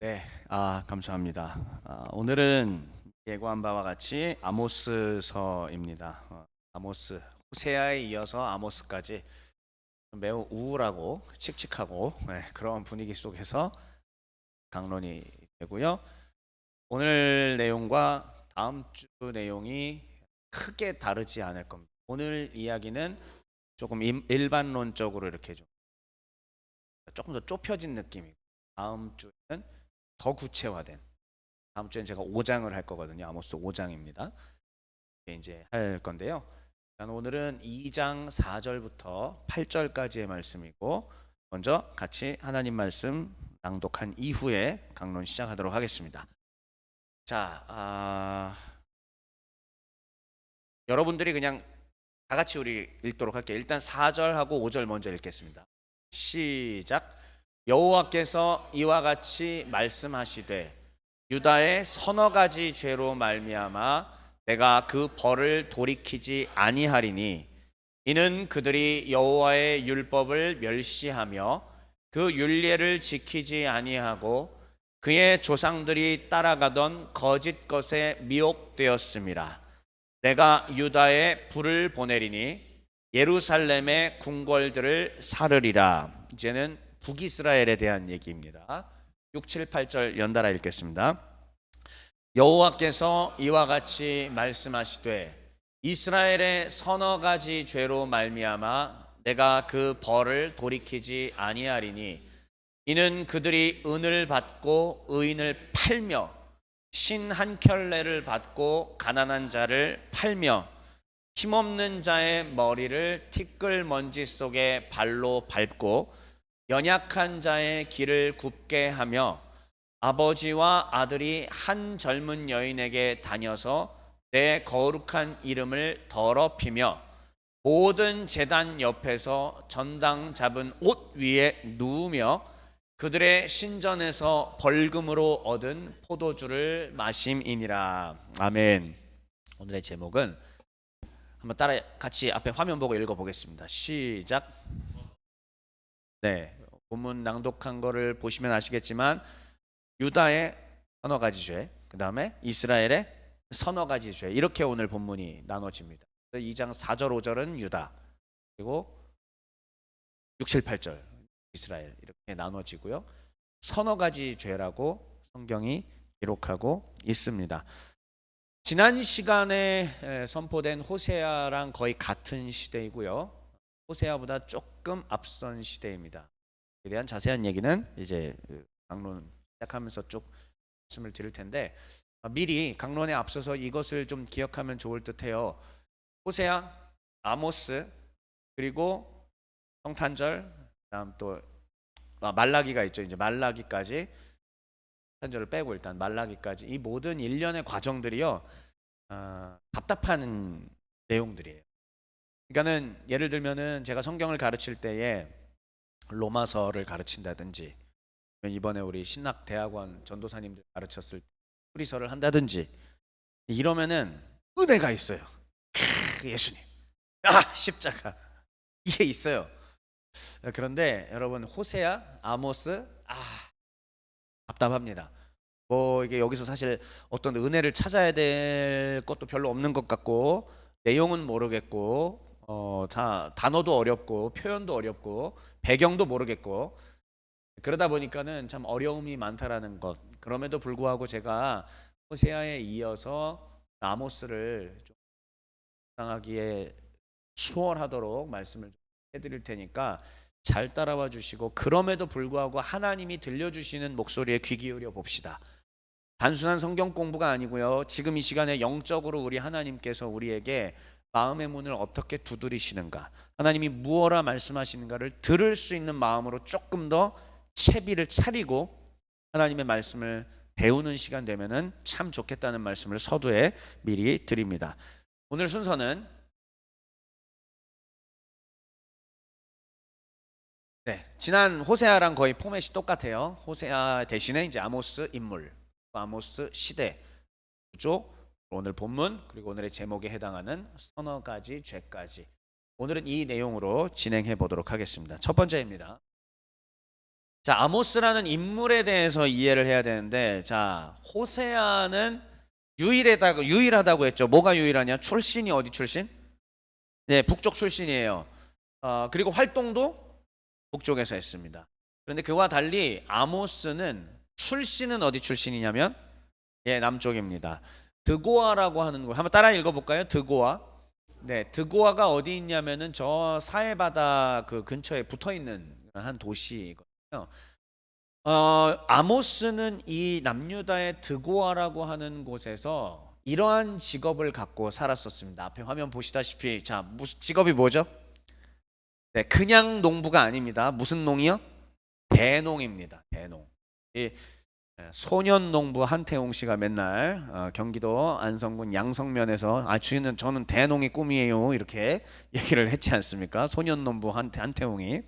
네, 감사합니다. 오늘은 예고한 바와 같이 아모스서입니다. 아모스, 호세아에 이어서 아모스까지 매우 우울하고 칙칙하고 그런 분위기 속에서 강론이 되고요. 오늘 내용과 다음 주 내용이 크게 다르지 않을 겁니다. 오늘 이야기는 조금 일반론적으로 이렇게 조금 더 좁혀진 느낌이고, 다음 주에는 더 구체화된, 다음 주엔 제가 5장을 할 거거든요. 아모스 5장입니다. 이제 할 건데요. 오늘은 2장 4절부터 8절까지의 말씀이고, 먼저 같이 하나님 말씀 낭독한 이후에 강론 시작하도록 하겠습니다. 자, 여러분들이 그냥 다 같이 우리 읽도록 할게요. 일단 4절하고 5절 먼저 읽겠습니다. 시작. 여호와께서 이와 같이 말씀하시되 유다의 서너 가지 죄로 말미암아 내가 그 벌을 돌이키지 아니하리니 이는 그들이 여호와의 율법을 멸시하며 그 율례를 지키지 아니하고 그의 조상들이 따라가던 거짓 것에 미혹되었음이라. 내가 유다에 불을 보내리니 예루살렘의 궁궐들을 사르리라. 이제는 북이스라엘에 대한 얘기입니다. 6, 7, 8절 연달아 읽겠습니다. 여호와께서 이와 같이 말씀하시되 이스라엘의 서너 가지 죄로 말미암아 내가 그 벌을 돌이키지 아니하리니 이는 그들이 은을 받고 의인을 팔며 신 한 켤레를 받고 가난한 자를 팔며 힘없는 자의 머리를 티끌 먼지 속에 발로 밟고 연약한 자의 길을 굽게 하며 아버지와 아들이 한 젊은 여인에게 다녀서 내 거룩한 이름을 더럽히며 모든 제단 옆에서 전당 잡은 옷 위에 누우며 그들의 신전에서 벌금으로 얻은 포도주를 마심이니라. 아멘. 오늘의 제목은 한번 따라 같이 앞에 화면 보고 읽어보겠습니다. 시작. 네, 본문 낭독한 거를 보시면 아시겠지만 유다의 서너 가지 죄, 그 다음에 이스라엘의 서너 가지 죄, 이렇게 오늘 본문이 나눠집니다. 2장 4절 5절은 유다, 그리고 6, 7, 8절 이스라엘, 이렇게 나눠지고요. 서너 가지 죄라고 성경이 기록하고 있습니다. 지난 시간에 선포된 호세아랑 거의 같은 시대이고요. 호세아보다 조금 앞선 시대입니다. 에 대한 자세한 얘기는 이제 강론 시작하면서 쭉 말씀을 드릴 텐데, 미리 강론에 앞서서 이것을 좀 기억하면 좋을 듯해요. 호세아, 아모스, 그리고 성탄절, 다음 또 말라기가 있죠. 이제 말라기까지, 성탄절을 빼고 일단 말라기까지 이 모든 일련의 과정들이요, 답답한 내용들이에요. 그러니까는 예를 들면은 제가 성경을 가르칠 때에 로마서를 가르친다든지, 이번에 우리 신학대학원 전도사님들 가르쳤을 때 프리서를 한다든지 이러면은 은혜가 있어요. 예수님, 십자가, 이게 있어요. 그런데 여러분, 호세아, 아모스, 답답합니다. 뭐 이게 여기서 사실 어떤 은혜를 찾아야 될 것도 별로 없는 것 같고, 내용은 모르겠고, 다 단어도 어렵고 표현도 어렵고 배경도 모르겠고, 그러다 보니까는 참 어려움이 많다라는 것. 그럼에도 불구하고 제가 호세아에 이어서 아모스를 좀 상하기에 수월하도록 말씀을 해드릴 테니까 잘 따라와 주시고, 그럼에도 불구하고 하나님이 들려주시는 목소리에 귀 기울여 봅시다. 단순한 성경 공부가 아니고요, 지금 이 시간에 영적으로 우리 하나님께서 우리에게 마음의 문을 어떻게 두드리시는가, 하나님이 무엇라 말씀하시는가를 들을 수 있는 마음으로 조금 더 채비를 차리고 하나님의 말씀을 배우는 시간 되면은 참 좋겠다는 말씀을 서두에 미리 드립니다. 오늘 순서는 지난 호세아랑 거의 포맷이 똑같아요. 호세아 대신에 이제 아모스 인물, 아모스 시대, 구조, 오늘 본문, 그리고 오늘의 제목에 해당하는 서너 가지 죄까지, 오늘은 이 내용으로 진행해 보도록 하겠습니다. 첫 번째입니다. 자, 아모스라는 인물에 대해서 이해를 해야 되는데, 자, 호세아는 유일하다고 했죠. 뭐가 유일하냐? 출신이 어디 출신? 네, 북쪽 출신이에요. 그리고 활동도 북쪽에서 했습니다. 그런데 그와 달리 아모스는 출신은 어디 출신이냐면, 예, 남쪽입니다. 드고아라고 하는 곳 한번 따라 읽어볼까요? 드고아. 네, 드고아가 어디 있냐면은 저 사해바다 그 근처에 붙어 있는 한 도시거든요. 아모스는 이 남유다의 드고아라고 하는 곳에서 이러한 직업을 갖고 살았었습니다. 앞에 화면 보시다시피, 자, 무슨 직업이 뭐죠? 네, 그냥 농부가 아닙니다. 무슨 농이요? 대농입니다. 대농. 이 소년 농부 한태웅 씨가 맨날 경기도 안성군 양성면에서 저는 대농이 꿈이에요 이렇게 얘기를 했지 않습니까? 소년 농부 한태웅이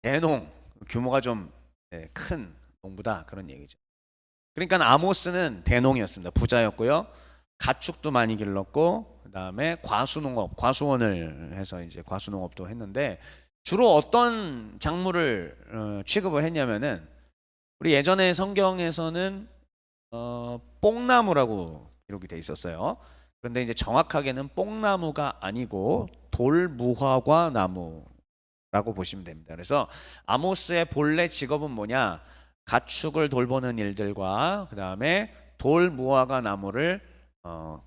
대농 규모가 좀 큰 농부다 그런 얘기죠. 그러니까 아모스는 대농이었습니다. 부자였고요. 가축도 많이 길렀고 그다음에 과수농업, 과수원을 해서 이제 과수농업도 했는데 주로 어떤 작물을 취급을 했냐면은 우리 예전에 성경에서는 뽕나무라고 기록이 돼 있었어요. 그런데 이제 정확하게는 뽕나무가 아니고 돌무화과 나무라고 보시면 됩니다. 그래서 아모스의 본래 직업은 뭐냐? 가축을 돌보는 일들과 그 다음에 돌무화과 나무를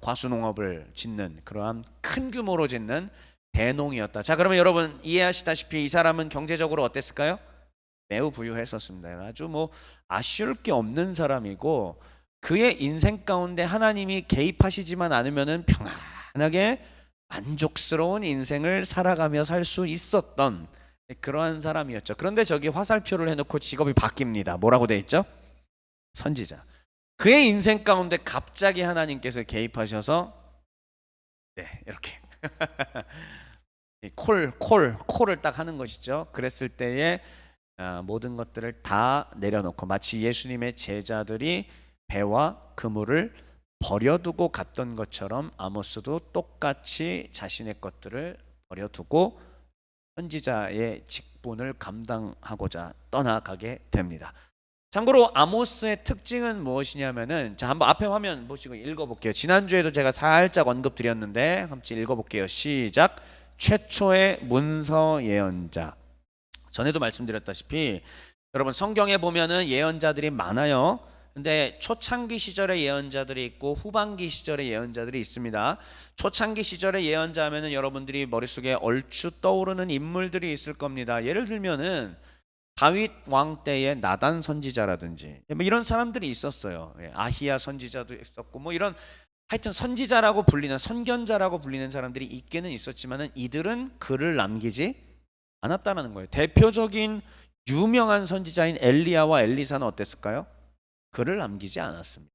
과수농업을 짓는 그러한 큰 규모로 짓는 대농이었다. 자, 그러면 여러분 이해하시다시피 이 사람은 경제적으로 어땠을까요? 매우 부유했었습니다. 아주 뭐 아쉬울 게 없는 사람이고 그의 인생 가운데 하나님이 개입하시지만 않으면은 평안하게 만족스러운 인생을 살아가며 살 수 있었던 그러한 사람이었죠. 그런데 저기 화살표를 해놓고 직업이 바뀝니다. 뭐라고 돼 있죠? 선지자. 그의 인생 가운데 갑자기 하나님께서 개입하셔서 네, 이렇게 콜을 딱 하는 것이죠. 그랬을 때에 모든 것들을 다 내려놓고 마치 예수님의 제자들이 배와 그물을 버려두고 갔던 것처럼 아모스도 똑같이 자신의 것들을 버려두고 선지자의 직분을 감당하고자 떠나가게 됩니다. 참고로 아모스의 특징은 무엇이냐면은 자, 한번 앞에 화면 보시고 읽어볼게요. 지난주에도 제가 살짝 언급드렸는데 함께 읽어볼게요. 시작. 최초의 문서 예언자. 전에도 말씀드렸다시피 여러분 성경에 보면은 예언자들이 많아요. 근데 초창기 시절의 예언자들이 있고 후반기 시절의 예언자들이 있습니다. 초창기 시절의 예언자 하면은 여러분들이 머릿속에 얼추 떠오르는 인물들이 있을 겁니다. 예를 들면은 다윗 왕 때의 나단 선지자라든지 뭐 이런 사람들이 있었어요. 아히야 선지자도 있었고 뭐 이런 하여튼 선지자라고 불리는 선견자라고 불리는 사람들이 있기는 있었지만은 이들은 글을 남기지 않았다는 거예요. 대표적인 유명한 선지자인 엘리야와 엘리사는 어땠을까요? 글을 남기지 않았습니다.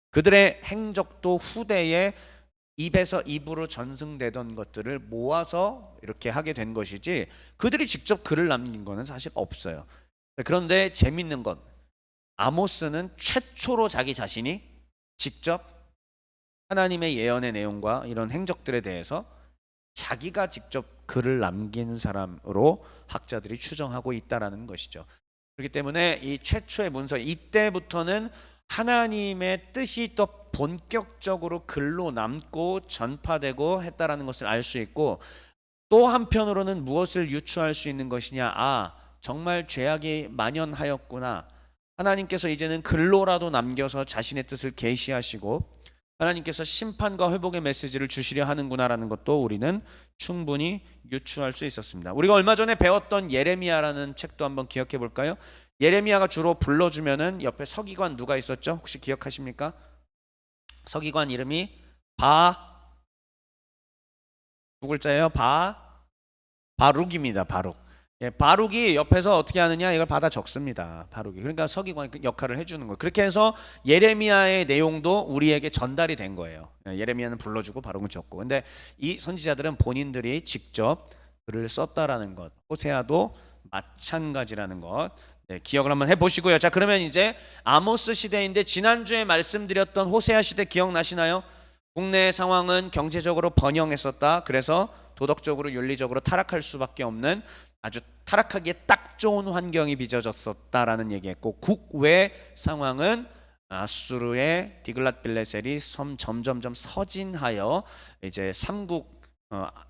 그들의 행적도 후대에 입에서 입으로 전승되던 것들을 모아서 이렇게 하게 된 것이지 그들이 직접 글을 남긴 거는 사실 없어요. 그런데 재밌는 건 아모스는 최초로 자기 자신이 직접 하나님의 예언의 내용과 이런 행적들에 대해서 자기가 직접 글을 남긴 사람으로 학자들이 추정하고 있다라는 것이죠. 그렇기 때문에 이 최초의 문서 이때부터는 하나님의 뜻이 또 본격적으로 글로 남고 전파되고 했다라는 것을 알 수 있고 또 한편으로는 무엇을 유추할 수 있는 것이냐? 정말 죄악이 만연하였구나. 하나님께서 이제는 글로라도 남겨서 자신의 뜻을 계시하시고 하나님께서 심판과 회복의 메시지를 주시려 하는구나라는 것도 우리는 충분히 유추할 수 있었습니다. 우리가 얼마 전에 배웠던 예레미야라는 책도 한번 기억해 볼까요? 예레미야가 주로 불러주면은 옆에 서기관 누가 있었죠? 혹시 기억하십니까? 서기관 이름이 두 글자예요. 바룩입니다. 바룩. 예, 바룩이 옆에서 어떻게 하느냐 이걸 받아 적습니다. 바룩이. 그러니까 서기관 역할을 해주는 거예요. 그렇게 해서 예레미야의 내용도 우리에게 전달이 된 거예요. 예레미야는 불러주고 바룩은 적고. 근데 이 선지자들은 본인들이 직접 글을 썼다라는 것. 호세아도 마찬가지라는 것. 네, 기억을 한번 해보시고요. 자, 그러면 이제 아모스 시대인데 지난주에 말씀드렸던 호세아 시대 기억나시나요? 국내 상황은 경제적으로 번영했었다. 그래서 도덕적으로 윤리적으로 타락할 수밖에 없는 아주 타락하기에 딱 좋은 환경이 빚어졌었다라는 얘기했고, 국외 상황은 아수르의 디글랏빌레셀이 점점점 서진하여 이제 삼국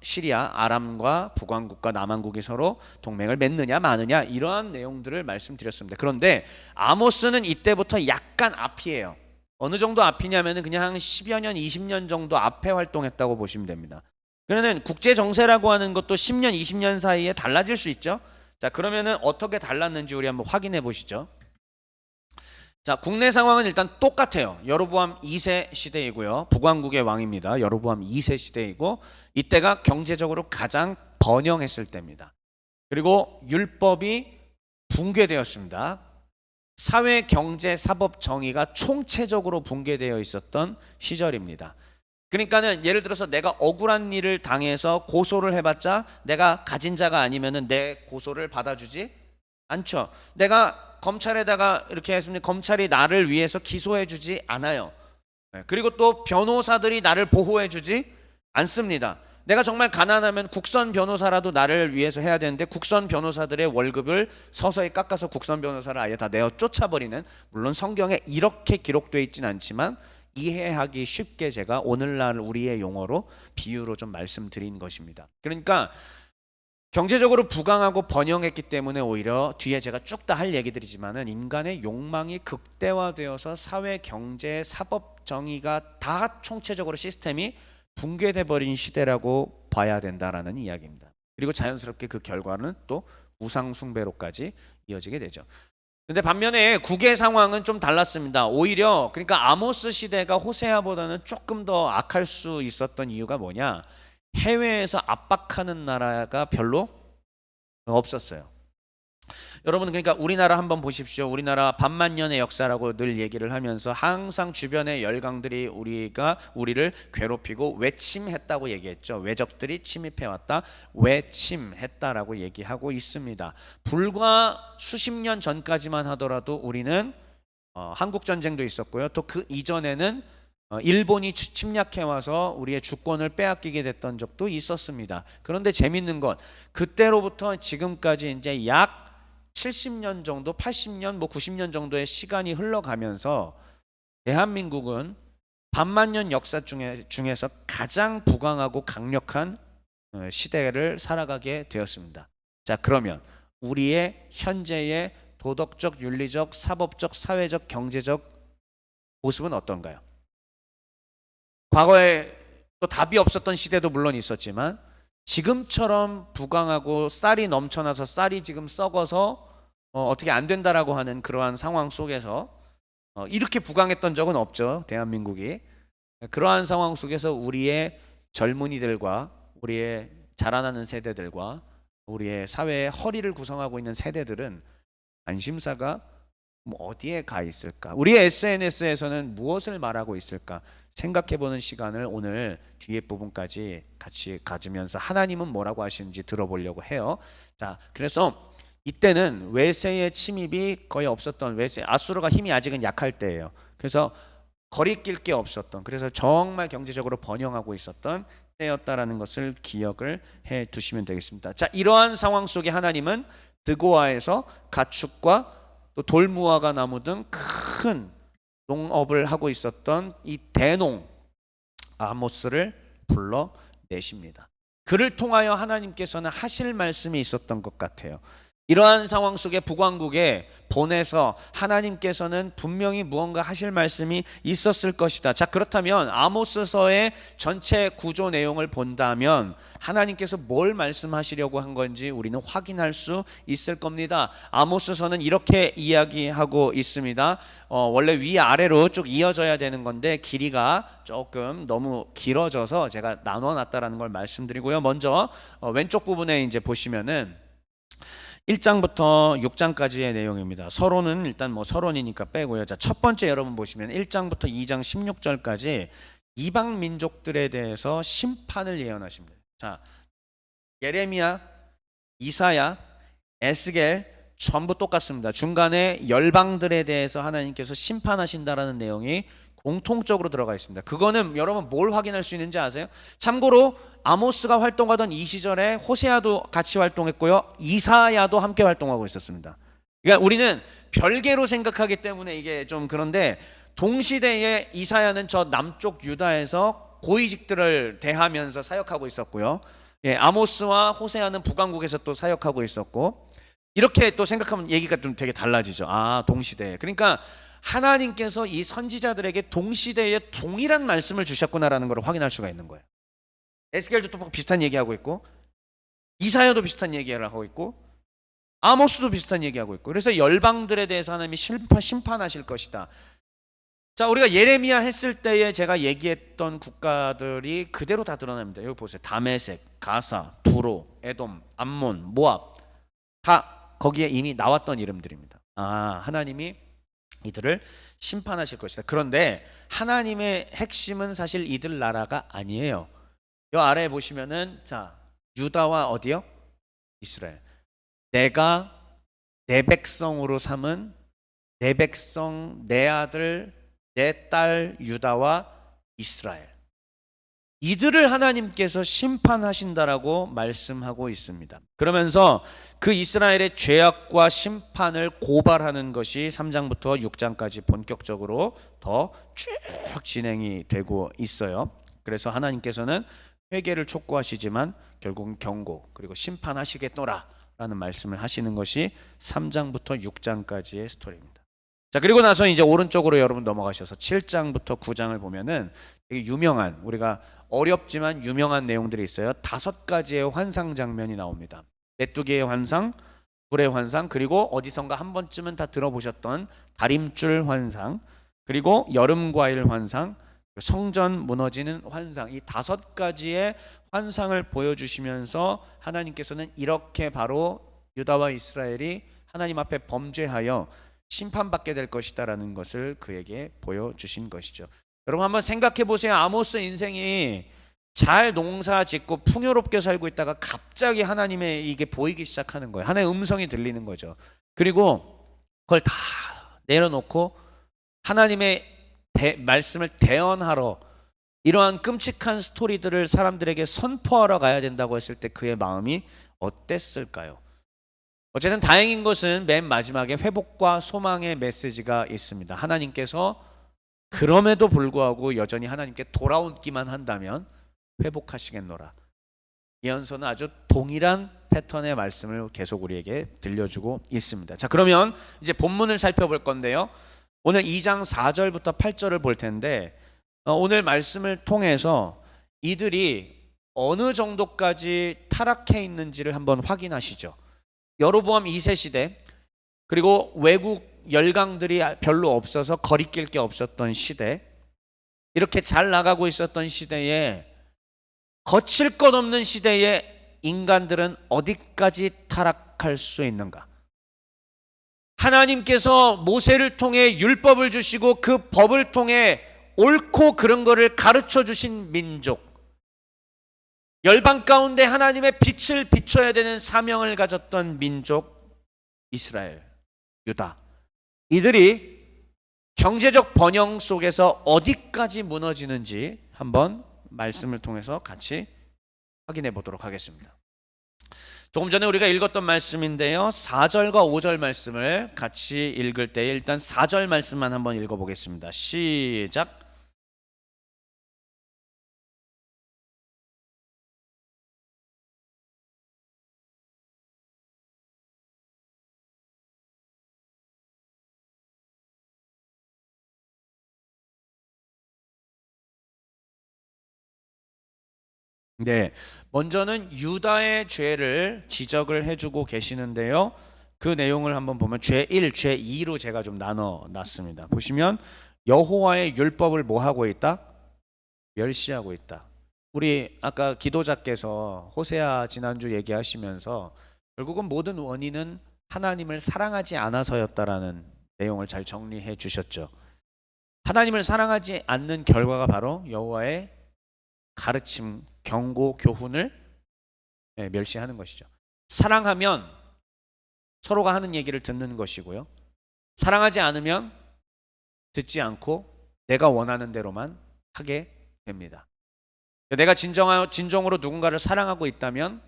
시리아, 아람과 북왕국과 남왕국이 서로 동맹을 맺느냐 마느냐 이러한 내용들을 말씀드렸습니다. 그런데 아모스는 이때부터 약간 앞이에요. 어느 정도 앞이냐면은 그냥 한 10여 년, 20년 정도 앞에 활동했다고 보시면 됩니다. 그러면 국제 정세라고 하는 것도 10년, 20년 사이에 달라질 수 있죠. 자, 그러면은 어떻게 달랐는지 우리 한번 확인해 보시죠. 자, 국내 상황은 일단 똑같아요. 여로보암 2세 시대이고요. 북왕국의 왕입니다. 여로보암 2세 시대이고, 이때가 경제적으로 가장 번영했을 때입니다. 그리고 율법이 붕괴되었습니다. 사회, 경제, 사법, 정의가 총체적으로 붕괴되어 있었던 시절입니다. 그러니까는 예를 들어서 내가 억울한 일을 당해서 고소를 해봤자 내가 가진 자가 아니면은 내 고소를 받아주지 않죠. 내가 검찰에다가 이렇게 했으면 검찰이 나를 위해서 기소해주지 않아요. 그리고 또 변호사들이 나를 보호해주지 않습니다. 내가 정말 가난하면 국선 변호사라도 나를 위해서 해야 되는데 국선 변호사들의 월급을 서서히 깎아서 국선 변호사를 아예 다 내어 쫓아버리는, 물론 성경에 이렇게 기록되어 있진 않지만 이해하기 쉽게 제가 오늘날 우리의 용어로 비유로 좀 말씀드린 것입니다. 그러니까 경제적으로 부강하고 번영했기 때문에 오히려 뒤에 제가 쭉 다 할 얘기들이지만은 인간의 욕망이 극대화되어서 사회, 경제, 사법, 정의가 다 총체적으로 시스템이 붕괴돼 버린 시대라고 봐야 된다라는 이야기입니다. 그리고 자연스럽게 그 결과는 또 우상 숭배로까지 이어지게 되죠. 근데 반면에 국외 상황은 좀 달랐습니다. 오히려 그러니까 아모스 시대가 호세아보다는 조금 더 악할 수 있었던 이유가 뭐냐? 해외에서 압박하는 나라가 별로 없었어요. 여러분, 그러니까 우리나라 한번 보십시오. 우리나라 반만년의 역사라고 늘 얘기를 하면서 항상 주변의 열강들이 우리를 괴롭히고 외침했다고 얘기했죠. 외적들이 침입해왔다, 외침했다라고 얘기하고 있습니다. 불과 수십 년 전까지만 하더라도 우리는 한국 전쟁도 있었고요. 또 그 이전에는 일본이 침략해와서 우리의 주권을 빼앗기게 됐던 적도 있었습니다. 그런데 재밌는 건 그때로부터 지금까지 이제 약 70년 정도, 80년, 90년 정도의 시간이 흘러가면서 대한민국은 반만년 역사 중에서 가장 부강하고 강력한 시대를 살아가게 되었습니다. 자, 그러면 우리의 현재의 도덕적, 윤리적, 사법적, 사회적, 경제적 모습은 어떤가요? 과거에 또 답이 없었던 시대도 물론 있었지만 지금처럼 부강하고 쌀이 넘쳐나서 쌀이 지금 썩어서 어떻게 안 된다라고 하는 그러한 상황 속에서 이렇게 부강했던 적은 없죠. 대한민국이. 그러한 상황 속에서 우리의 젊은이들과 우리의 자라나는 세대들과 우리의 사회의 허리를 구성하고 있는 세대들은 관심사가 어디에 가 있을까? 우리의 SNS에서는 무엇을 말하고 있을까? 생각해보는 시간을 오늘 뒤에 부분까지 같이 가지면서 하나님은 뭐라고 하시는지 들어보려고 해요. 자, 그래서 이때는 외세의 침입이 거의 없었던, 아수르가 힘이 아직은 약할 때예요. 그래서 거리낄 게 없었던, 그래서 정말 경제적으로 번영하고 있었던 때였다라는 것을 기억을 해 두시면 되겠습니다. 자, 이러한 상황 속에 하나님은 드고아에서 가축과 또 돌무화과 나무 등 큰 농업을 하고 있었던 이 대농 아모스를 불러내십니다. 그를 통하여 하나님께서는 하실 말씀이 있었던 것 같아요. 이러한 상황 속에 북왕국에 보내서 하나님께서는 분명히 무언가 하실 말씀이 있었을 것이다. 자, 그렇다면 아모스서의 전체 구조 내용을 본다면 하나님께서 뭘 말씀하시려고 한 건지 우리는 확인할 수 있을 겁니다. 아모스서는 이렇게 이야기하고 있습니다. 원래 위아래로 쭉 이어져야 되는 건데 길이가 조금 너무 길어져서 제가 나눠놨다라는 걸 말씀드리고요. 먼저 왼쪽 부분에 이제 보시면은 1장부터 6장까지의 내용입니다. 서론은 일단 서론이니까 빼고요. 자, 첫 번째 여러분 보시면 1장부터 2장 16절까지 이방 민족들에 대해서 심판을 예언하십니다. 자, 예레미야, 이사야, 에스겔 전부 똑같습니다. 중간에 열방들에 대해서 하나님께서 심판하신다라는 내용이 공통적으로 들어가 있습니다. 그거는 여러분 뭘 확인할 수 있는지 아세요? 참고로 아모스가 활동하던 이 시절에 호세아도 같이 활동했고요. 이사야도 함께 활동하고 있었습니다. 그러니까 우리는 별개로 생각하기 때문에 이게 좀 그런데 동시대에 이사야는 저 남쪽 유다에서 고위직들을 대하면서 사역하고 있었고요. 예, 아모스와 호세아는 북왕국에서 또 사역하고 있었고 이렇게 또 생각하면 얘기가 좀 되게 달라지죠. 아, 동시대. 그러니까 하나님께서 이 선지자들에게 동시대에 동일한 말씀을 주셨구나라는 걸 확인할 수가 있는 거예요. 에스겔도 또 비슷한 얘기하고 있고 이사야도 비슷한 얘기를 하고 있고 아모스도 비슷한 얘기하고 있고 그래서 열방들에 대해서 하나님이 심판하실 것이다. 자, 우리가 예레미야 했을 때에 제가 얘기했던 국가들이 그대로 다 드러납니다. 여기 보세요. 다메섹, 가사, 두로, 에돔, 암몬, 모압 다 거기에 이미 나왔던 이름들입니다. 아, 하나님이 이들을 심판하실 것이다. 그런데 하나님의 핵심은 사실 이들 나라가 아니에요. 요 아래에 보시면은 자, 유다와 어디요? 이스라엘. 내가 내 백성으로 삼은 내 백성, 내 아들, 내 딸 유다와 이스라엘. 이들을 하나님께서 심판하신다라고 말씀하고 있습니다. 그러면서 그 이스라엘의 죄악과 심판을 고발하는 것이 3장부터 6장까지 본격적으로 더 쭉 진행이 되고 있어요. 그래서 하나님께서는 회개를 촉구하시지만 결국은 경고 그리고 심판하시겠노라 라는 말씀을 하시는 것이 3장부터 6장까지의 스토리입니다. 자, 그리고 나서 이제 오른쪽으로 여러분 넘어가셔서 7장부터 9장을 보면은 되게 유명한, 우리가 어렵지만 유명한 내용들이 있어요. 5가지의 환상 장면이 나옵니다. 메뚜기의 환상, 불의 환상, 그리고 어디선가 한 번쯤은 다 들어보셨던 다림줄 환상, 그리고 여름과일 환상, 성전 무너지는 환상, 이 5가지의 환상을 보여주시면서 하나님께서는 이렇게 바로 유다와 이스라엘이 하나님 앞에 범죄하여 심판받게 될 것이다라는 것을 그에게 보여주신 것이죠. 여러분 한번 생각해 보세요. 아모스 인생이 잘 농사 짓고 풍요롭게 살고 있다가 갑자기 하나님의 이게 보이기 시작하는 거예요. 하나의 음성이 들리는 거죠. 그리고 그걸 다 내려놓고 하나님의 말씀을 대언하러 이러한 끔찍한 스토리들을 사람들에게 선포하러 가야 된다고 했을 때 그의 마음이 어땠을까요? 어쨌든 다행인 것은 맨 마지막에 회복과 소망의 메시지가 있습니다. 하나님께서 그럼에도 불구하고 여전히 하나님께 돌아오기만 한다면 회복하시겠노라. 예언서는 아주 동일한 패턴의 말씀을 계속 우리에게 들려주고 있습니다. 자, 그러면 이제 본문을 살펴볼 건데요. 오늘 2장 4절부터 8절을 볼 텐데 오늘 말씀을 통해서 이들이 어느 정도까지 타락해 있는지를 한번 확인하시죠. 여로보암 2세 시대, 그리고 외국 열강들이 별로 없어서 거리낄 게 없었던 시대, 이렇게 잘 나가고 있었던 시대에, 거칠 것 없는 시대에 인간들은 어디까지 타락할 수 있는가? 하나님께서 모세를 통해 율법을 주시고 그 법을 통해 옳고 그런 거를 가르쳐 주신 민족, 열방 가운데 하나님의 빛을 비춰야 되는 사명을 가졌던 민족 이스라엘, 유다, 이들이 경제적 번영 속에서 어디까지 무너지는지 한번 말씀을 통해서 같이 확인해 보도록 하겠습니다. 조금 전에 우리가 읽었던 말씀인데요, 4절과 5절 말씀을 같이 읽을 때 일단 4절 말씀만 한번 읽어보겠습니다. 시작. 네, 먼저는 유다의 죄를 지적을 해주고 계시는데요. 그 내용을 한번 보면 죄 1, 죄 2로 제가 좀 나눠놨습니다. 보시면 여호와의 율법을 뭐 하고 있다? 멸시하고 있다. 우리 아까 기도자께서 호세아 지난주 얘기하시면서 결국은 모든 원인은 하나님을 사랑하지 않아서였다라는 내용을 잘 정리해 주셨죠. 하나님을 사랑하지 않는 결과가 바로 여호와의 가르침, 경고, 교훈을 멸시하는 것이죠. 사랑하면 서로가 하는 얘기를 듣는 것이고요. 사랑하지 않으면 듣지 않고 내가 원하는 대로만 하게 됩니다. 내가 진정으로 누군가를 사랑하고 있다면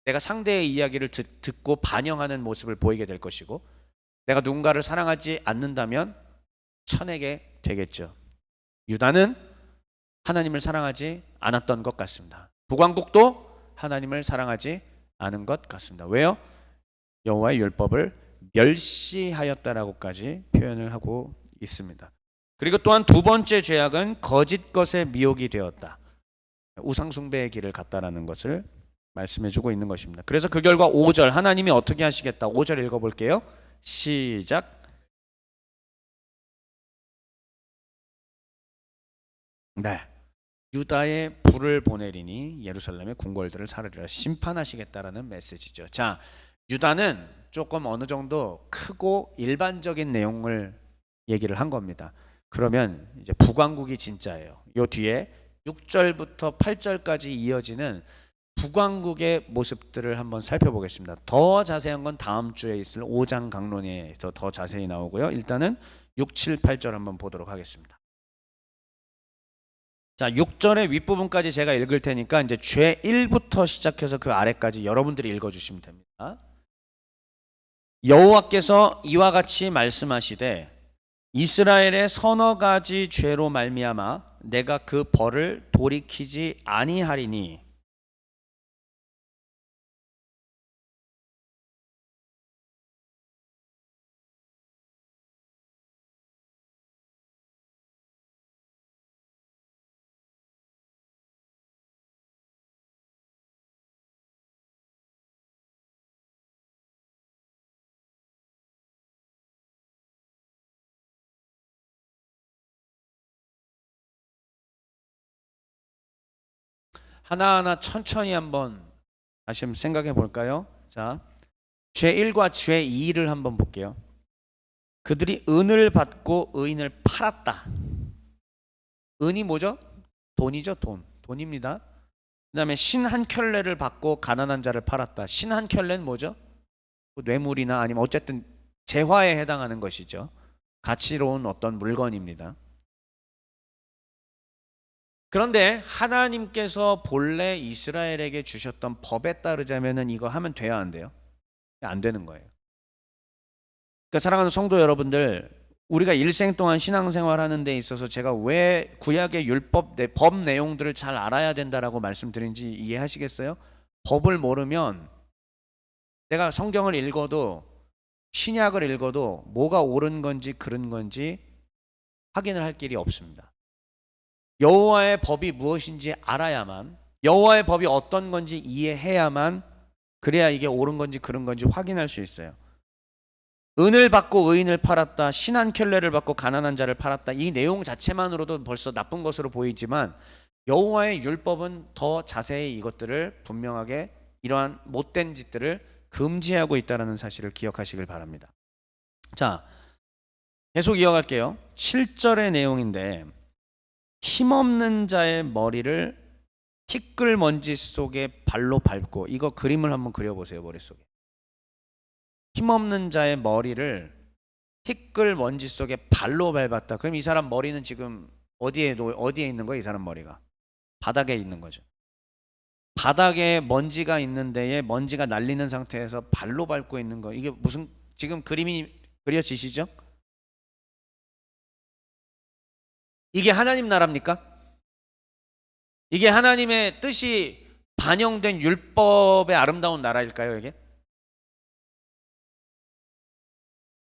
내가 상대의 이야기를 듣고 반영하는 모습을 보이게 될 것이고, 내가 누군가를 사랑하지 않는다면 쳐내게 되겠죠. 유다는 하나님을 사랑하지 않았던 것 같습니다. 북왕국도 하나님을 사랑하지 않은 것 같습니다. 왜요? 여호와의 율법을 멸시하였다라고까지 표현을 하고 있습니다. 그리고 또한 두 번째 죄악은 거짓 것에 미혹이 되었다. 우상 숭배의 길을 갔다라는 것을 말씀해주고 있는 것입니다. 그래서 그 결과 5절 하나님이 어떻게 하시겠다. 5절 읽어볼게요. 시작. 네. 유다에 불을 보내리니 예루살렘의 궁궐들을 사르리라. 심판하시겠다라는 메시지죠. 자, 유다는 조금 어느 정도 크고 일반적인 내용을 얘기를 한 겁니다. 그러면 이제 북왕국이 진짜예요. 요 뒤에 6절부터 8절까지 이어지는 북왕국의 모습들을 한번 살펴보겠습니다. 더 자세한 건 다음 주에 있을 5장 강론에서 더 자세히 나오고요. 일단은 6, 7, 8절 한번 보도록 하겠습니다. 자, 6절의 윗부분까지 제가 읽을 테니까 이제 죄 1부터 시작해서 그 아래까지 여러분들이 읽어주시면 됩니다. 여호와께서 이와 같이 말씀하시되 이스라엘의 서너 가지 죄로 말미암아 내가 그 벌을 돌이키지 아니하리니 하나하나 천천히 한번 다시 한번 생각해 볼까요? 자, 죄 1과 죄 2를 한번 볼게요. 그들이 은을 받고 의인을 팔았다. 은이 뭐죠? 돈이죠, 돈. 돈입니다. 그 다음에 신 한 켤레를 받고 가난한 자를 팔았다. 신 한 켤레는 뭐죠? 뇌물이나 아니면 어쨌든 재화에 해당하는 것이죠. 가치로운 어떤 물건입니다. 그런데 하나님께서 본래 이스라엘에게 주셨던 법에 따르자면은 이거 하면 돼야 안 돼요? 안 되는 거예요. 그러니까 사랑하는 성도 여러분들, 우리가 일생 동안 신앙생활 하는 데 있어서 제가 왜 구약의 법 내용들을 잘 알아야 된다라고 말씀드린지 이해하시겠어요? 법을 모르면 내가 성경을 읽어도 신약을 읽어도 뭐가 옳은 건지 그른 건지 확인을 할 길이 없습니다. 여호와의 법이 무엇인지 알아야만, 여호와의 법이 어떤 건지 이해해야만 그래야 이게 옳은 건지 그른 건지 확인할 수 있어요. 은을 받고 의인을 팔았다, 신 한 켤레를 받고 가난한 자를 팔았다. 이 내용 자체만으로도 벌써 나쁜 것으로 보이지만 여호와의 율법은 더 자세히 이것들을 분명하게 이러한 못된 짓들을 금지하고 있다는 사실을 기억하시길 바랍니다. 자, 계속 이어갈게요. 7절의 내용인데 힘없는 자의 머리를 티끌먼지 속에 발로 밟고, 이거 그림을 한번 그려보세요. 머릿속에 힘없는 자의 머리를 티끌먼지 속에 발로 밟았다. 그럼 이 사람 머리는 지금 어디에 있는 거예요? 이 사람 머리가 바닥에 있는 거죠. 바닥에 먼지가 있는 데에 먼지가 날리는 상태에서 발로 밟고 있는 거, 이게 무슨 지금 그림이 그려지시죠? 이게 하나님 나라입니까? 이게 하나님의 뜻이 반영된 율법의 아름다운 나라일까요, 이게?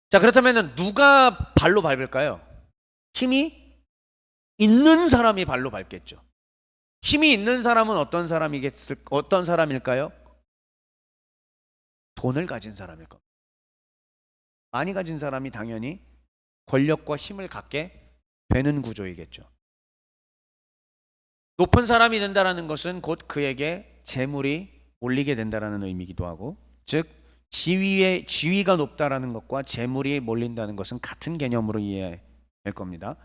자, 그렇다면 누가 발로 밟을까요? 힘이 있는 사람이 발로 밟겠죠. 힘이 있는 사람은 어떤 사람일까요? 돈을 가진 사람일 겁니다. 많이 가진 사람이 당연히 권력과 힘을 갖게 되는 구조이겠죠. 높은 사람이 된다라는 것은 곧 그에게 재물이 몰리게 된다라는 의미이기도 하고, 즉 지위가 높다라는 것과 재물이 몰린다는 것은 같은 개념으로 이해될 겁니다.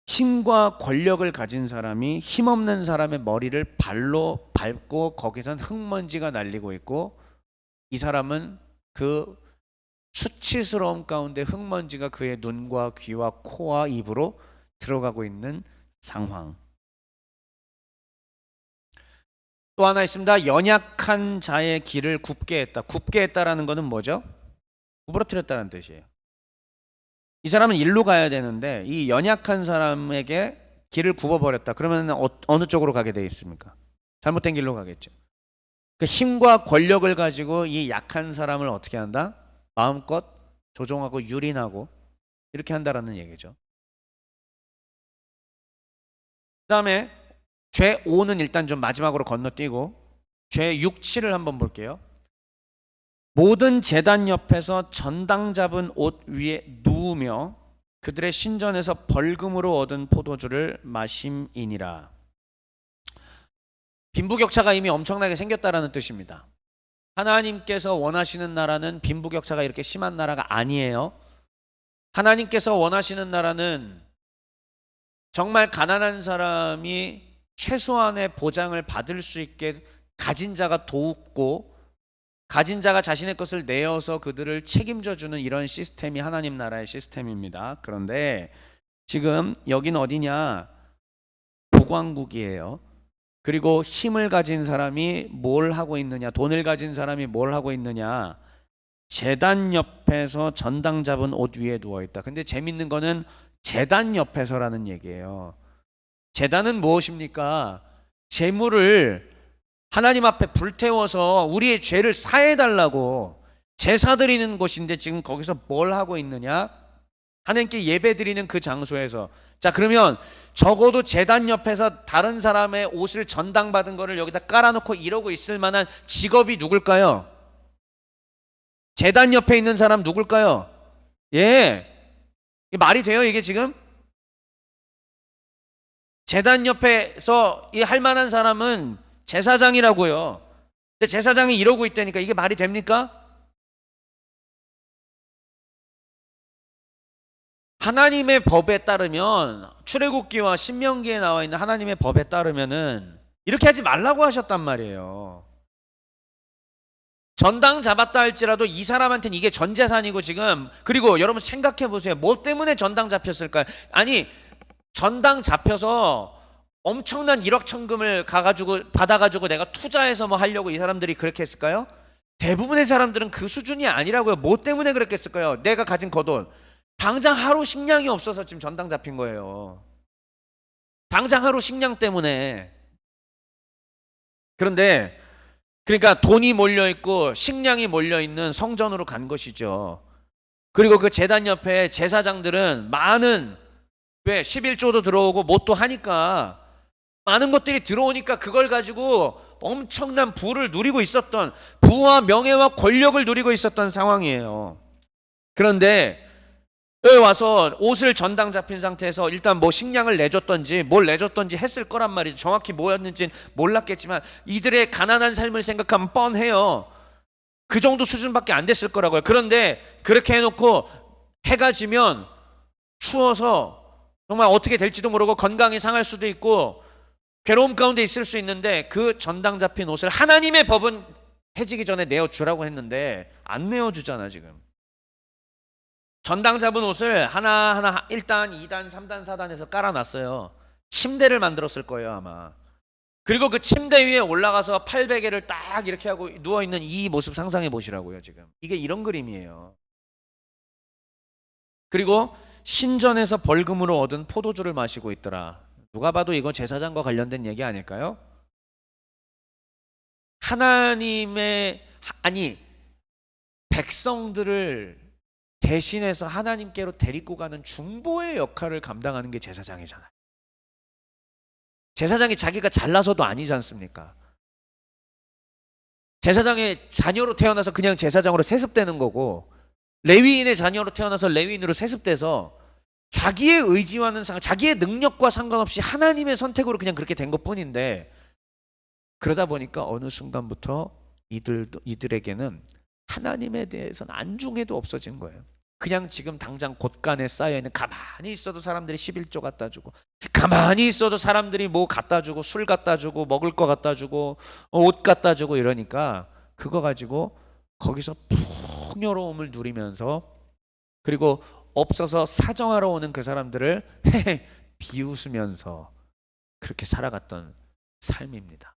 힘과 권력을 가진 사람이 힘없는 사람의 머리를 발로 밟고 거기선 흙먼지가 날리고 있고, 이 사람은 그 수치스러움 가운데 흙먼지가 그의 눈과 귀와 코와 입으로 들어가고 있는 상황. 또 하나 있습니다. 연약한 자의 길을 굽게 했다. 굽게 했다라는 것은 뭐죠? 구부러뜨렸다는 뜻이에요. 이 사람은 일로 가야 되는데 이 연약한 사람에게 길을 굽어버렸다. 그러면 어느 쪽으로 가게 되어 있습니까? 잘못된 길로 가겠죠. 그 힘과 권력을 가지고 이 약한 사람을 어떻게 한다? 마음껏 조종하고 유린하고 이렇게 한다라는 얘기죠. 그 다음에 죄 5는 일단 좀 마지막으로 건너뛰고 죄 6, 7을 한번 볼게요. 모든 제단 옆에서 전당 잡은 옷 위에 누우며 그들의 신전에서 벌금으로 얻은 포도주를 마심이니라. 빈부격차가 이미 엄청나게 생겼다라는 뜻입니다. 하나님께서 원하시는 나라는 빈부격차가 이렇게 심한 나라가 아니에요. 하나님께서 원하시는 나라는 정말 가난한 사람이 최소한의 보장을 받을 수 있게 가진 자가 돕고 가진 자가 자신의 것을 내어서 그들을 책임져 주는 이런 시스템이 하나님 나라의 시스템입니다. 그런데 지금 여긴 어디냐? 북왕국이에요. 그리고 힘을 가진 사람이 뭘 하고 있느냐? 돈을 가진 사람이 뭘 하고 있느냐? 제단 옆에서 전당 잡은 옷 위에 누워 있다. 근데 재밌는 거는 제단 옆에서라는 얘기예요. 제단은 무엇입니까? 제물을 하나님 앞에 불태워서 우리의 죄를 사해달라고 제사 드리는 곳인데 지금 거기서 뭘 하고 있느냐? 하나님께 예배 드리는 그 장소에서. 자, 그러면 적어도 제단 옆에서 다른 사람의 옷을 전당받은 거를 여기다 깔아놓고 이러고 있을 만한 직업이 누굴까요? 제단 옆에 있는 사람 누굴까요? 예. 이게 말이 돼요, 이게 지금? 제단 옆에서 이 할 만한 사람은 제사장이라고요. 근데 제사장이 이러고 있다니까 이게 말이 됩니까? 하나님의 법에 따르면 출애굽기와 신명기에 나와 있는 하나님의 법에 따르면은 이렇게 하지 말라고 하셨단 말이에요. 전당 잡았다 할지라도 이 사람한테는 이게 전 재산이고 지금 그리고 여러분 생각해 보세요. 뭐 때문에 전당 잡혔을까요? 아니 전당 잡혀서 엄청난 1억 천금을 받아가지고 내가 투자해서 뭐 하려고 이 사람들이 그렇게 했을까요? 대부분의 사람들은 그 수준이 아니라고요. 뭐 때문에 그랬겠을까요? 내가 가진 겉돈 당장 하루 식량이 없어서 지금 전당 잡힌 거예요. 당장 하루 식량 때문에. 그런데 그러니까 돈이 몰려있고 식량이 몰려있는 성전으로 간 것이죠. 그리고 그 제단 옆에 제사장들은 많은 왜 11조도 들어오고 뭣도 하니까 많은 것들이 들어오니까 그걸 가지고 엄청난 부를 누리고 있었던 부와 명예와 권력을 누리고 있었던 상황이에요. 그런데 여기 와서 옷을 전당 잡힌 상태에서 일단 뭐 식량을 내줬던지 뭘 내줬던지 했을 거란 말이죠. 정확히 뭐였는지는 몰랐겠지만 이들의 가난한 삶을 생각하면 뻔해요. 그 정도 수준밖에 안 됐을 거라고요. 그런데 그렇게 해놓고 해가 지면 추워서 정말 어떻게 될지도 모르고 건강이 상할 수도 있고 괴로움 가운데 있을 수 있는데 그 전당 잡힌 옷을 하나님의 법은 해지기 전에 내어주라고 했는데 안 내어주잖아 지금. 전당 잡은 옷을 하나하나 1단, 2단, 3단, 4단에서 깔아놨어요. 침대를 만들었을 거예요 아마. 그리고 그 침대 위에 올라가서 팔베개를 딱 이렇게 하고 누워있는 이 모습 상상해 보시라고요 지금. 이게 이런 그림이에요. 그리고 신전에서 벌금으로 얻은 포도주를 마시고 있더라. 누가 봐도 이거 제사장과 관련된 얘기 아닐까요? 하나님의 백성들을 대신해서 하나님께로 데리고 가는 중보의 역할을 감당하는 게 제사장이잖아요. 제사장이 자기가 잘나서도 아니지 않습니까? 제사장의 자녀로 태어나서 그냥 제사장으로 세습되는 거고 레위인의 자녀로 태어나서 레위인으로 세습돼서 자기의 의지와는 자기의 능력과 상관없이 하나님의 선택으로 그냥 그렇게 된 것뿐인데 그러다 보니까 어느 순간부터 이들에게는 하나님에 대해서는 안중에도 없어진 거예요. 그냥 지금 당장 곳간에 쌓여있는 가만히 있어도 사람들이 11조 갖다 주고 가만히 있어도 사람들이 뭐 갖다 주고 술 갖다 주고 먹을 거 갖다 주고 옷 갖다 주고 이러니까 그거 가지고 거기서 푹 풍요로움을 누리면서, 그리고 없어서 사정하러 오는 그 사람들을 비웃으면서 그렇게 살아갔던 삶입니다.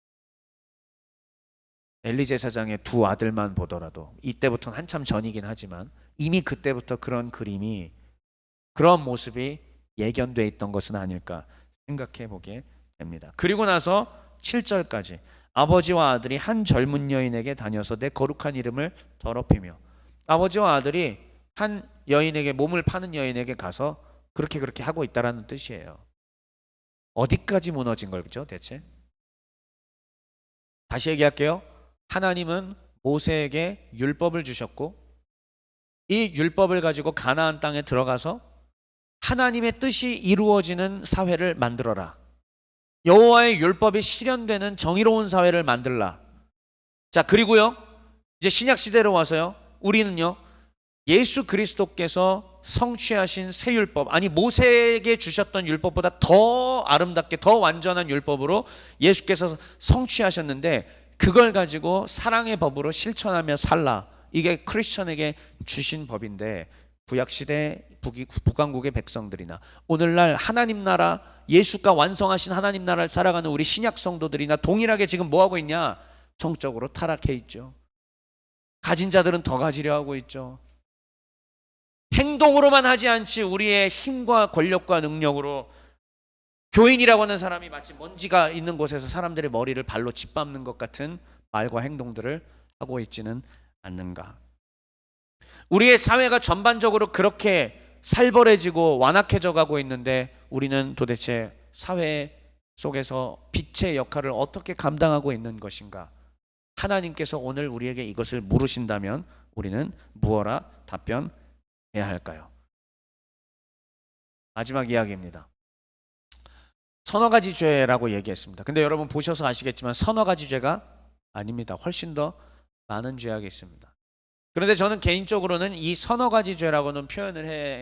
엘리 제사장의 두 아들만 보더라도, 이때부터는 한참 전이긴 하지만 이미 그때부터 그런 그림이, 그런 모습이 예견돼 있던 것은 아닐까 생각해 보게 됩니다. 그리고 나서 7절까지 아버지와 아들이 한 젊은 여인에게 다녀서 내 거룩한 이름을 더럽히며, 아버지와 아들이 한 여인에게, 몸을 파는 여인에게 가서 그렇게 하고 있다라는 뜻이에요. 어디까지 무너진 거죠 대체? 다시 얘기할게요. 하나님은 모세에게 율법을 주셨고, 이 율법을 가지고 가나안 땅에 들어가서 하나님의 뜻이 이루어지는 사회를 만들어라. 여호와의 율법이 실현되는 정의로운 사회를 만들라. 자, 그리고요, 이제 신약 시대로 와서요, 우리는요, 예수 그리스도께서 성취하신 새 율법, 아니 모세에게 주셨던 율법보다 더 아름답게, 더 완전한 율법으로 예수께서 성취하셨는데, 그걸 가지고 사랑의 법으로 실천하며 살라. 이게 크리스천에게 주신 법인데, 구약시대 북왕국의 백성들이나 오늘날 하나님 나라, 예수가 완성하신 하나님 나라를 살아가는 우리 신약 성도들이나 동일하게 지금 뭐하고 있냐? 성적으로 타락해 있죠. 가진 자들은 더 가지려 하고 있죠. 행동으로만 하지 않지 우리의 힘과 권력과 능력으로 교인이라고 하는 사람이 마치 먼지가 있는 곳에서 사람들의 머리를 발로 짓밟는 것 같은 말과 행동들을 하고 있지는 않는가. 우리의 사회가 전반적으로 그렇게 살벌해지고 완악해져 가고 있는데, 우리는 도대체 사회 속에서 빛의 역할을 어떻게 감당하고 있는 것인가? 하나님께서 오늘 우리에게 이것을 물으신다면 우리는 무엇라 답변해야 할까요? 마지막 이야기입니다. 서너 가지 죄라고 얘기했습니다. 근데 여러분 보셔서 아시겠지만 서너 가지 죄가 아닙니다. 훨씬 더 많은 죄악이 있습니다. 그런데 저는 개인적으로는 이 서너 가지 죄라고는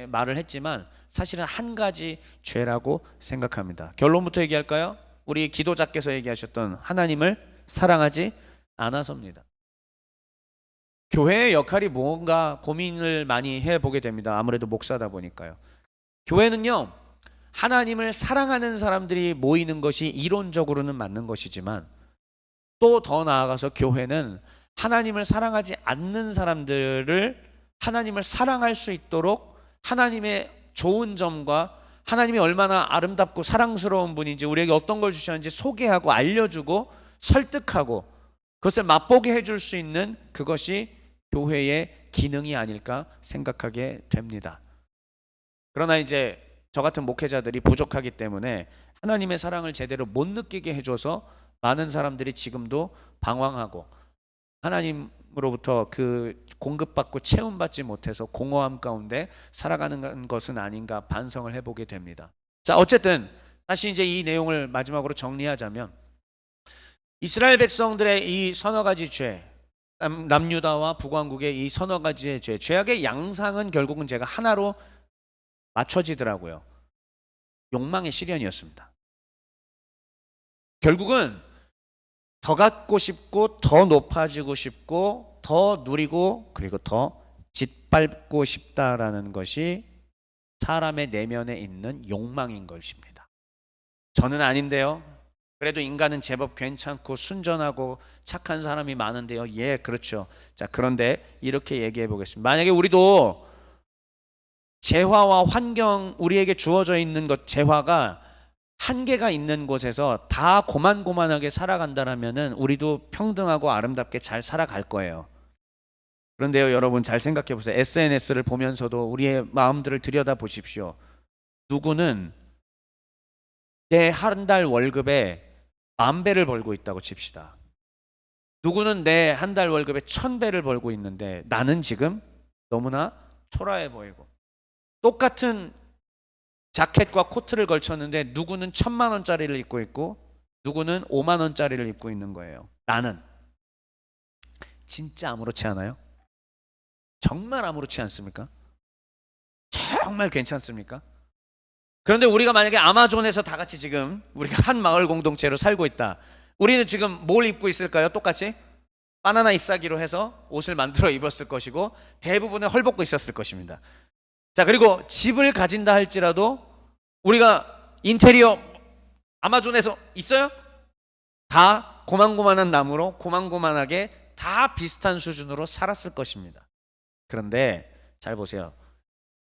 말을 했지만 사실은 한 가지 죄라고 생각합니다. 결론부터 얘기할까요? 우리 기도자께서 얘기하셨던 하나님을 사랑하지 않아서입니다. 교회의 역할이 뭔가 고민을 많이 해보게 됩니다. 아무래도 목사다 보니까요. 교회는요, 하나님을 사랑하는 사람들이 모이는 것이 이론적으로는 맞는 것이지만, 또 더 나아가서 교회는 하나님을 사랑하지 않는 사람들을 하나님을 사랑할 수 있도록 하나님의 좋은 점과 하나님이 얼마나 아름답고 사랑스러운 분인지, 우리에게 어떤 걸 주셨는지 소개하고 알려주고 설득하고 그것을 맛보게 해줄 수 있는, 그것이 교회의 기능이 아닐까 생각하게 됩니다. 그러나 이제 저 같은 목회자들이 부족하기 때문에 하나님의 사랑을 제대로 못 느끼게 해줘서 많은 사람들이 지금도 방황하고 하나님으로부터 그 공급받고 채움받지 못해서 공허함 가운데 살아가는 것은 아닌가 반성을 해보게 됩니다. 자, 어쨌든 다시 이제 이 내용을 마지막으로 정리하자면, 이스라엘 백성들의 이 서너 가지 죄, 남유다와 북왕국의 이 서너 가지의 죄, 죄악의 양상은 결국은 제가 하나로 맞춰지더라고요. 욕망의 실현이었습니다. 결국은 더 갖고 싶고, 더 높아지고 싶고, 더 누리고, 그리고 더 짓밟고 싶다라는 것이 사람의 내면에 있는 욕망인 것입니다. 저는 아닌데요. 그래도 인간은 제법 괜찮고 순전하고 착한 사람이 많은데요. 예, 그렇죠. 자, 그런데 이렇게 얘기해 보겠습니다. 만약에 우리도 재화와 환경, 우리에게 주어져 있는 것, 재화가 한계가 있는 곳에서 다 고만고만하게 살아간다라면은 우리도 평등하고 아름답게 잘 살아갈 거예요. 그런데요, 여러분 잘 생각해 보세요. SNS를 보면서도 우리의 마음들을 들여다 보십시오. 누구는 내 한 달 월급에 10,000배를 벌고 있다고 칩시다. 누구는 내 한 달 월급에 1,000배를 벌고 있는데 나는 지금 너무나 초라해 보이고, 똑같은 자켓과 코트를 걸쳤는데 누구는 1,000만 원짜리를 입고 있고 누구는 5만 원짜리를 입고 있는 거예요. 나는 진짜 아무렇지 않아요? 정말 아무렇지 않습니까? 정말 괜찮습니까? 그런데 우리가 만약에 아마존에서 다 같이 지금 우리가 한 마을 공동체로 살고 있다. 우리는 지금 뭘 입고 있을까요? 똑같이? 바나나 잎사귀로 해서 옷을 만들어 입었을 것이고 대부분은 헐벗고 있었을 것입니다. 자, 그리고 집을 가진다 할지라도 우리가 인테리어 아마존에서 있어요? 다 고만고만한 나무로 고만고만하게 다 비슷한 수준으로 살았을 것입니다. 그런데 잘 보세요.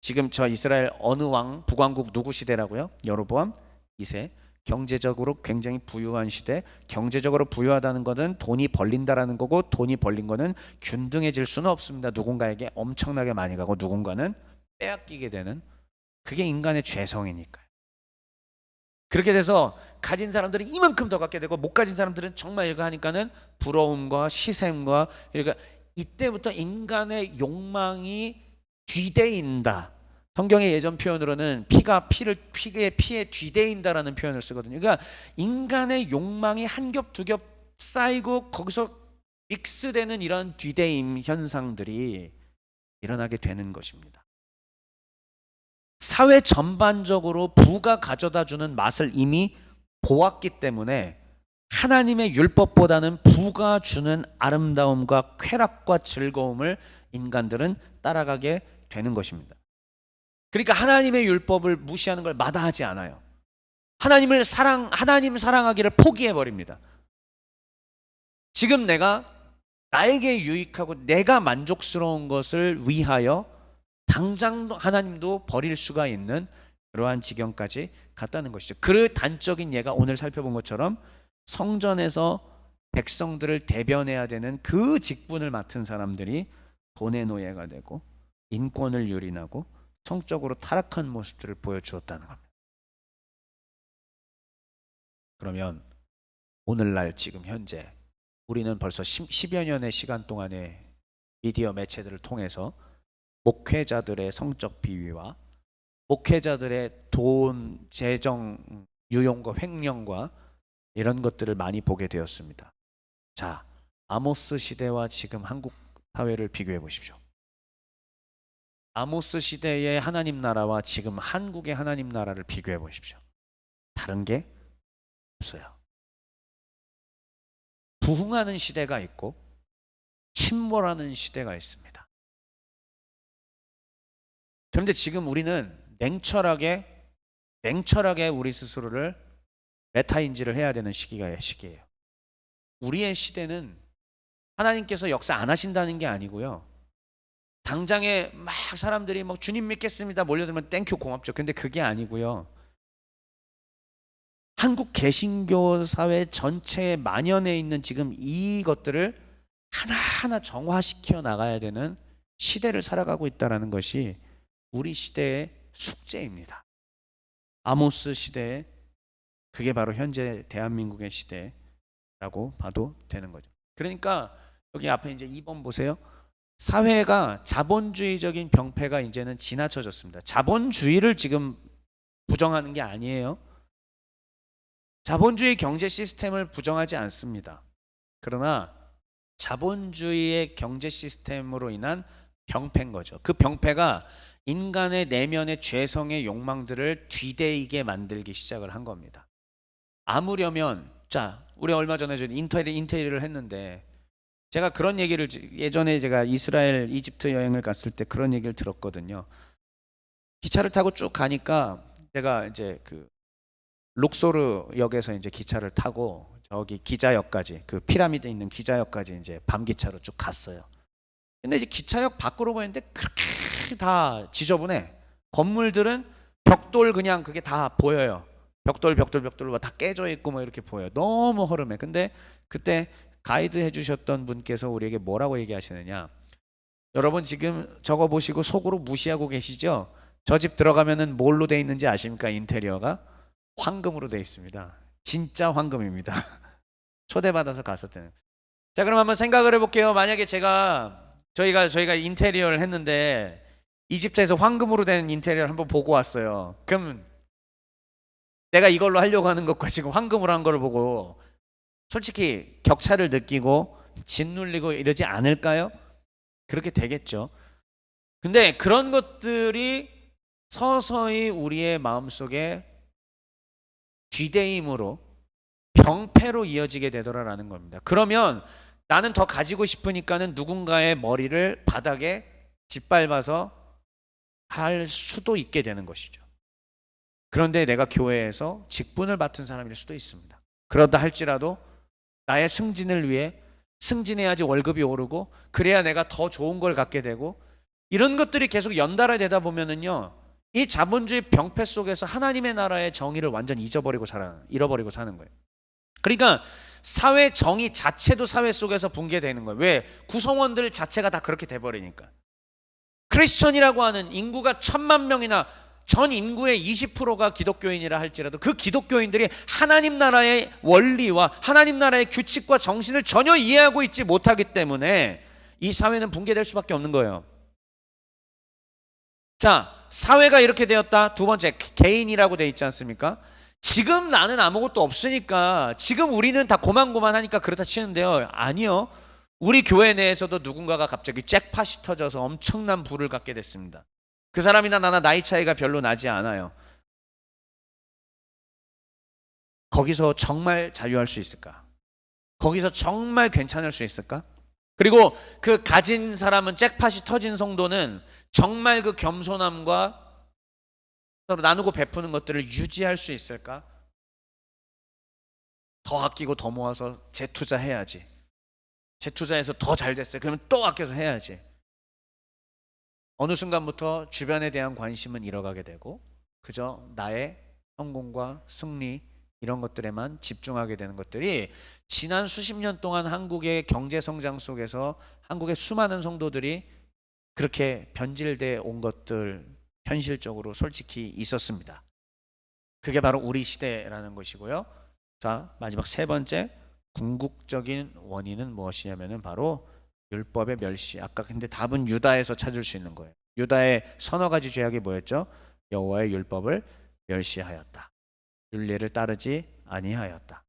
지금 저 이스라엘 어느 왕, 북왕국 누구 시대라고요? 여로보암 2세. 경제적으로 굉장히 부유한 시대. 경제적으로 부유하다는 것은 돈이 벌린다라는 거고, 돈이 벌린 거는 균등해질 수는 없습니다. 누군가에게 엄청나게 많이 가고 누군가는 빼앗기게 되는, 그게 인간의 죄성이니까요. 그렇게 돼서 가진 사람들은 이만큼 더 갖게 되고 못 가진 사람들은 정말 이거 하니까는 부러움과 시샘과, 그러니까 이때부터 인간의 욕망이 뒤대인다. 성경의 예전 표현으로는 피에 뒤대인다라는 표현을 쓰거든요. 그러니까 인간의 욕망이 한 겹 두 겹 쌓이고 거기서 믹스되는 이런 뒤대임 현상들이 일어나게 되는 것입니다. 사회 전반적으로 부가 가져다 주는 맛을 이미 보았기 때문에 하나님의 율법보다는 부가 주는 아름다움과 쾌락과 즐거움을 인간들은 따라가게 되는 것입니다. 그러니까 하나님의 율법을 무시하는 걸 마다하지 않아요. 하나님 사랑하기를 포기해 버립니다. 지금 내가 나에게 유익하고 내가 만족스러운 것을 위하여 당장 하나님도 버릴 수가 있는 그러한 지경까지 갔다는 것이죠. 그 단적인 예가 오늘 살펴본 것처럼 성전에서 백성들을 대변해야 되는 그 직분을 맡은 사람들이 돈의 노예가 되고 인권을 유린하고 성적으로 타락한 모습들을 보여주었다는 겁니다. 그러면 오늘날 지금 현재 우리는 벌써 10여 년의 시간 동안에 미디어 매체들을 통해서 목회자들의 성적 비위와 목회자들의 돈, 재정, 유용과 횡령과 이런 것들을 많이 보게 되었습니다. 자, 아모스 시대와 지금 한국 사회를 비교해 보십시오. 아모스 시대의 하나님 나라와 지금 한국의 하나님 나라를 비교해 보십시오. 다른 게 없어요. 부흥하는 시대가 있고 침몰하는 시대가 있습니다. 그런데 지금 우리는 냉철하게 우리 스스로를 메타인지를 해야 되는 시기예요. 우리의 시대는 하나님께서 역사 안 하신다는 게 아니고요. 당장에 막 사람들이 막 주님 믿겠습니다 몰려들면 땡큐 고맙죠. 근데 그게 아니고요. 한국 개신교 사회 전체에 만연해 있는 지금 이것들을 하나하나 정화시켜 나가야 되는 시대를 살아가고 있다는 것이 우리 시대의 숙제입니다. 아모스 시대에 그게 바로 현재 대한민국의 시대라고 봐도 되는 거죠. 그러니까 여기 앞에 이제 2번 보세요. 사회가 자본주의적인 병폐가 이제는 지나쳐졌습니다. 자본주의를 지금 부정하는 게 아니에요. 자본주의 경제 시스템을 부정하지 않습니다. 그러나 자본주의의 경제 시스템으로 인한 병폐인 거죠. 그 병폐가 인간의 내면의 죄성의 욕망들을 뒤대이게 만들기 시작을 한 겁니다. 아무려면, 자, 우리 얼마 전에 인테리어를 했는데 제가 그런 얘기를, 예전에 제가 이스라엘, 이집트 여행을 갔을 때 그런 얘기를 들었거든요. 기차를 타고 쭉 가니까 제가 이제 그 룩소르 역에서 이제 기차를 타고 저기 기자역까지, 그 피라미드 있는 기자역까지 이제 밤기차로 쭉 갔어요. 근데 이제 기차역 밖으로 보였는데 그렇게 다 지저분해. 건물들은 벽돌 그냥 그게 다 보여요. 벽돌 다 깨져 있고 뭐 이렇게 보여요. 너무 허름해. 근데 그때 가이드 해주셨던 분께서 우리에게 뭐라고 얘기하시느냐, 여러분 지금 저거 보시고 속으로 무시하고 계시죠? 저 집 들어가면은 뭘로 돼 있는지 아십니까? 인테리어가 황금으로 돼 있습니다. 진짜 황금입니다. 초대받아서 갔었대요. 자, 그럼 한번 생각을 해볼게요. 만약에 저희가 인테리어를 했는데 이집트에서 황금으로 된 인테리어를 한번 보고 왔어요. 그럼 내가 이걸로 하려고 하는 것과 지금 황금으로 한 걸 보고 솔직히 격차를 느끼고 짓눌리고 이러지 않을까요? 그렇게 되겠죠. 근데 그런 것들이 서서히 우리의 마음속에 뒤대임으로 병폐로 이어지게 되더라라는 겁니다. 그러면 나는 더 가지고 싶으니까는 누군가의 머리를 바닥에 짓밟아서 할 수도 있게 되는 것이죠. 그런데 내가 교회에서 직분을 맡은 사람일 수도 있습니다. 그러다 할지라도 나의 승진을 위해 승진해야지 월급이 오르고 그래야 내가 더 좋은 걸 갖게 되고 이런 것들이 계속 연달아 되다 보면은요, 이 자본주의 병폐 속에서 하나님의 나라의 정의를 완전 잃어버리고 사는 거예요. 그러니까 사회 정의 자체도 사회 속에서 붕괴되는 거예요. 왜? 구성원들 자체가 다 그렇게 돼버리니까. 크리스천이라고 하는 인구가 1,000만 명이나 전 인구의 20%가 기독교인이라 할지라도 그 기독교인들이 하나님 나라의 원리와 하나님 나라의 규칙과 정신을 전혀 이해하고 있지 못하기 때문에 이 사회는 붕괴될 수밖에 없는 거예요. 자, 사회가 이렇게 되었다. 두 번째, 개인이라고 되어 있지 않습니까? 지금 나는 아무것도 없으니까 지금 우리는 다 고만고만하니까 그렇다 치는데요, 아니요. 우리 교회 내에서도 누군가가 갑자기 잭팟이 터져서 엄청난 부를 갖게 됐습니다. 그 사람이나 나나 나이 차이가 별로 나지 않아요. 거기서 정말 자유할 수 있을까? 거기서 정말 괜찮을 수 있을까? 그리고 그 가진 사람은, 잭팟이 터진 성도는 정말 그 겸손함과 서로 나누고 베푸는 것들을 유지할 수 있을까? 더 아끼고 더 모아서 재투자해야지. 재투자해서 더 잘 됐어요. 그러면 또 아껴서 해야지. 어느 순간부터 주변에 대한 관심은 잃어가게 되고 그저 나의 성공과 승리 이런 것들에만 집중하게 되는 것들이 지난 수십 년 동안 한국의 경제 성장 속에서 한국의 수많은 성도들이 그렇게 변질돼 온 것들 현실적으로 솔직히 있었습니다. 그게 바로 우리 시대라는 것이고요. 자, 마지막 세 번째, 궁극적인 원인은 무엇이냐면은 바로 율법의 멸시. 아까 근데 답은 유다에서 찾을 수 있는 거예요. 유다의 서너 가지 죄악이 뭐였죠? 여호와의 율법을 멸시하였다. 율례를 따르지 아니하였다.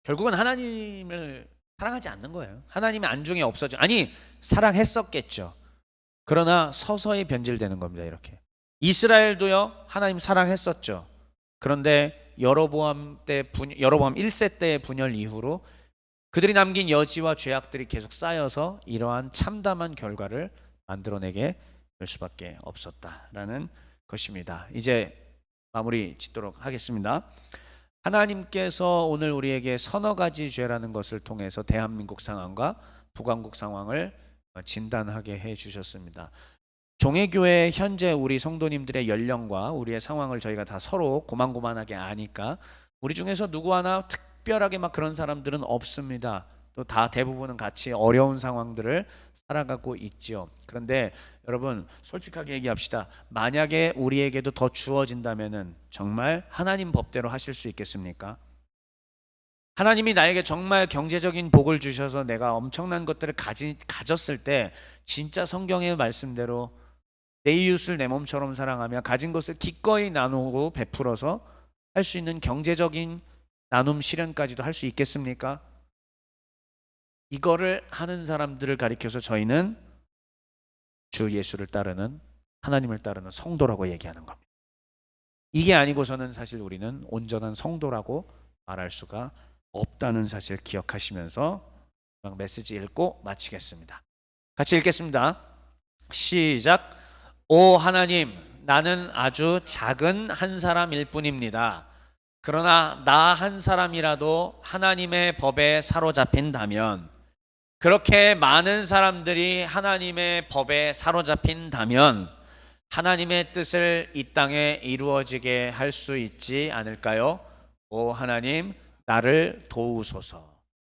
결국은 하나님을 사랑하지 않는 거예요. 하나님의 안중에 없어져. 아니, 사랑했었겠죠. 그러나 서서히 변질되는 겁니다. 이렇게. 이스라엘도요, 하나님 사랑했었죠. 그런데 여로보암 1세 때의 분열 이후로 그들이 남긴 여지와 죄악들이 계속 쌓여서 이러한 참담한 결과를 만들어내게 될 수밖에 없었다라는 것입니다. 이제 마무리 짓도록 하겠습니다. 하나님께서 오늘 우리에게 서너 가지 죄라는 것을 통해서 대한민국 상황과 북왕국 상황을 진단하게 해 주셨습니다. 종회교회 현재 우리 성도님들의 연령과 우리의 상황을 저희가 다 서로 고만고만하게 아니까 우리 중에서 누구 하나 특별하게 막 그런 사람들은 없습니다. 또 다 대부분은 같이 어려운 상황들을 살아가고 있죠. 그런데 여러분 솔직하게 얘기합시다. 만약에 우리에게도 더 주어진다면은 정말 하나님 법대로 하실 수 있겠습니까? 하나님이 나에게 정말 경제적인 복을 주셔서 내가 엄청난 것들을 가졌을 때 진짜 성경의 말씀대로 내 이웃을 내 몸처럼 사랑하며 가진 것을 기꺼이 나누고 베풀어서 할 수 있는 경제적인 나눔 실현까지도 할 수 있겠습니까? 이거를 하는 사람들을 가리켜서 저희는 주 예수를 따르는, 하나님을 따르는 성도라고 얘기하는 겁니다. 이게 아니고서는 사실 우리는 온전한 성도라고 말할 수가 없다는 사실 기억하시면서 메시지 읽고 마치겠습니다. 같이 읽겠습니다. 시작. 오 하나님, 나는 아주 작은 한 사람일 뿐입니다. 그러나 나 한 사람이라도 하나님의 법에 사로잡힌다면, 그렇게 많은 사람들이 하나님의 법에 사로잡힌다면 하나님의 뜻을 이 땅에 이루어지게 할 수 있지 않을까요? 오 하나님, 나를 도우소서.